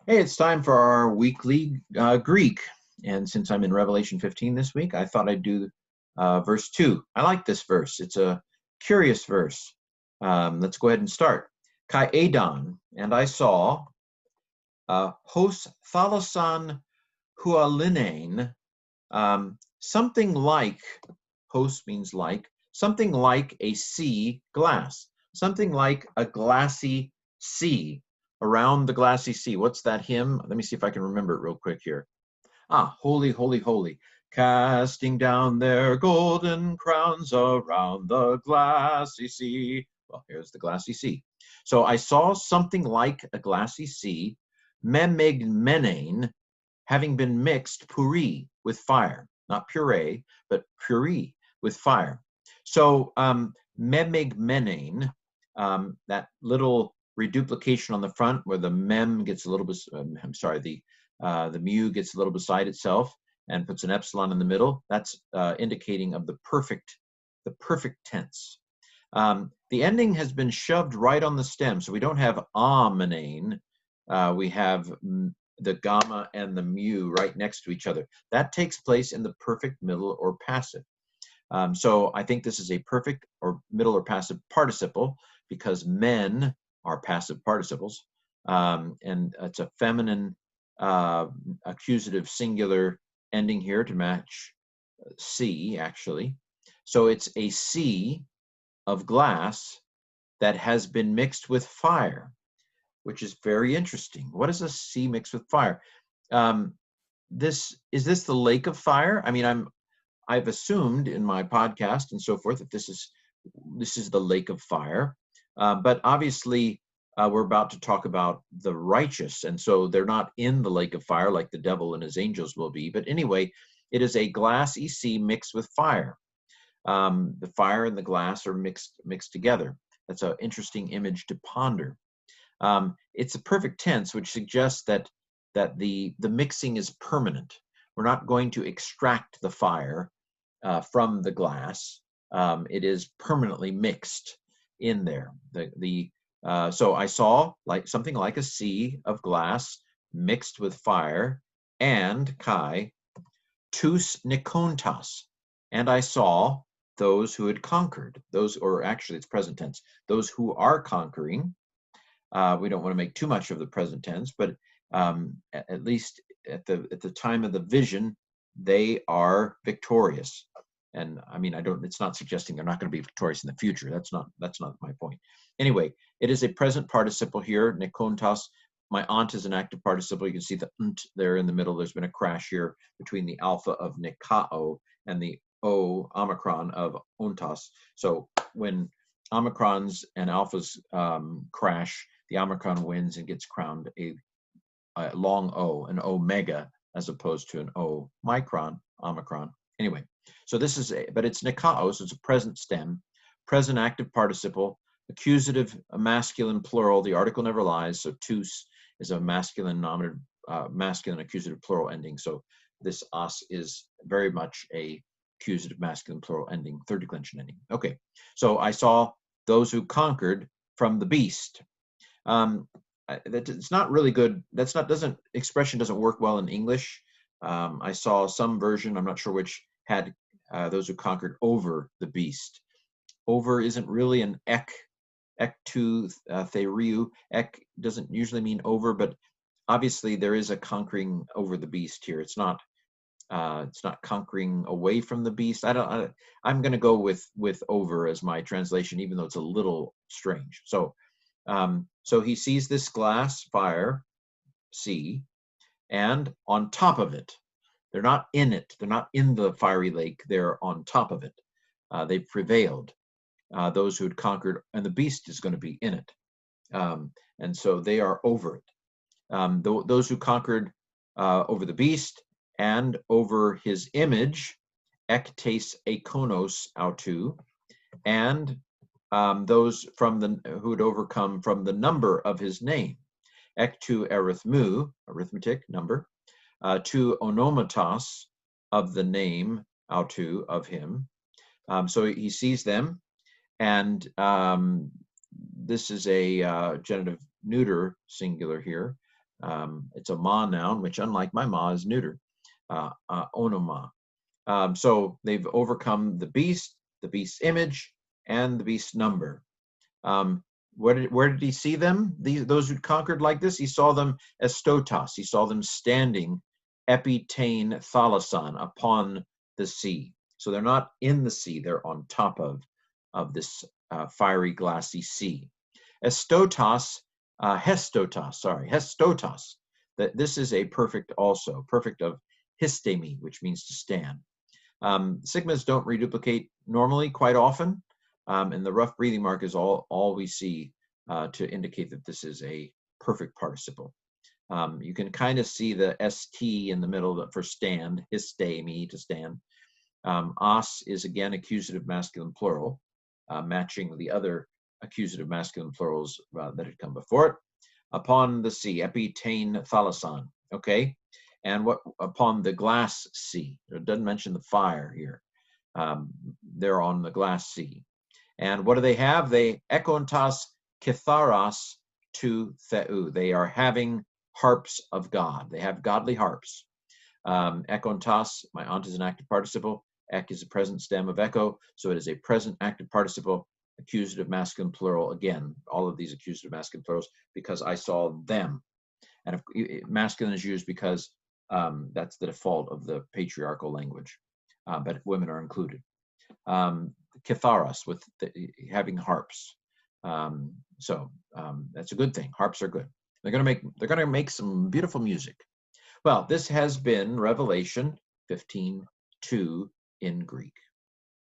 Hey, it's time for our weekly Greek. And since I'm in Revelation 15 this week, I thought I'd do verse 2. I like this verse. It's a curious verse. Let's go ahead and start. Kai Edon, and I saw hos thalasan hualinein, something like, hos means like, something like a sea glass, something like a glassy sea, around the glassy sea. What's that hymn? Let me see if I can remember it real quick here. Holy, holy, holy, casting down their golden crowns around the glassy sea. Well, here's the glassy sea. So I saw something like a glassy sea, memegmenein, having been mixed puri with fire, not puree, but puri with fire. So memegmenein, that little reduplication on the front where the mem gets a little bit, I'm sorry, the mu gets a little beside itself and puts an epsilon in the middle. That's indicating of the perfect tense. The ending has been shoved right on the stem, so we don't have amenane. We have the gamma and the mu right next to each other. That takes place in the perfect middle or passive. So I think this is a perfect or middle or passive participle because men are passive participles. And it's a feminine accusative singular ending here to match C, actually. So it's a sea of glass that has been mixed with fire, which is very interesting. What is a sea mixed with fire? Um, this is this the lake of fire? I mean, I've assumed in my podcast and so forth that this is the lake of fire, but obviously we're about to talk about the righteous, and so they're not in the lake of fire like the devil and his angels will be. But anyway, it is a glassy sea mixed with fire. The fire and the glass are mixed together. That's an interesting image to ponder. It's a perfect tense, which suggests that the mixing is permanent. We're not going to extract the fire from the glass. It is permanently mixed in there. So I saw like something like a sea of glass mixed with fire, and kai tous nikontas, and I saw those who had conquered. Those, or actually, it's present tense. Those who are conquering. We don't want to make too much of the present tense, but at least at the time of the vision, they are victorious. And I mean, I don't. It's not suggesting they're not going to be victorious in the future. That's not my point. Anyway, it is a present participle here. Nikontas. My aunt is an active participle. You can see the nt there in the middle. There's been a crash here between the alpha of nikao and the o omicron of ontas. So when omicrons and alphas crash, the omicron wins and gets crowned a long O, an omega, as opposed to an O micron, omicron. Anyway, so this is but it's nikao, so it's a present stem, present active participle, accusative, a masculine plural. The article never lies, so tous is a masculine nominative, masculine accusative plural ending. So this os is very much a accusative masculine plural ending, third declension ending. Okay, so I saw those who conquered from the beast. It's not really good. That's not doesn't expression doesn't work well in English. I saw some version, I'm not sure which, had those who conquered over the beast. Over isn't really an ek to theriu. Ek doesn't usually mean over, but obviously there is a conquering over the beast here. It's not conquering away from the beast. I'm going to go with over as my translation, even though it's a little strange. So he sees this glass fire, sea, and on top of it, they're not in it. They're not in the fiery lake. They're on top of it. They've prevailed. Those who had conquered, and the beast is going to be in it. And so they are over it. Those who conquered over the beast and over his image, ektes ekonos autou, and those from who had overcome from the number of his name, ektu arithmu, arithmetic number, to onomatos, of the name autou, of him. So he sees them, and this is a genitive neuter singular here. It's a ma noun, which unlike my ma is neuter, onoma. So they've overcome the beast's image, and the beast's number. Where did he see them? Those who conquered like this, he saw them as stotos. He saw them standing epitane thalasson, upon the sea. So they're not in the sea, they're on top of this fiery, glassy sea. Estotos, hestotos. That this is a perfect also, perfect of histemi, which means to stand. Sigmas don't reduplicate normally quite often, and the rough breathing mark is all we see to indicate that this is a perfect participle. You can kind of see the st in the middle for stand, histemi, to stand. Os is again accusative masculine plural, matching the other accusative masculine plurals that had come before it. Upon the sea, epitane thalasson, okay? And what upon the glass sea? It doesn't mention the fire here. They're on the glass sea. And what do they have? They ekontas kitharos to theou. They are having harps of God. They have godly harps. Ekontas, my aunt is an active participle. Ek is a present stem of echo, so it is a present active participle, accusative masculine plural. Again, all of these accusative masculine plurals, because I saw them. And if masculine is used because that's the default of the patriarchal language, but women are included. Kitharos, with having harps. So that's a good thing. Harps are good. They're going to make some beautiful music. Well, this has been Revelation 15:2 in Greek.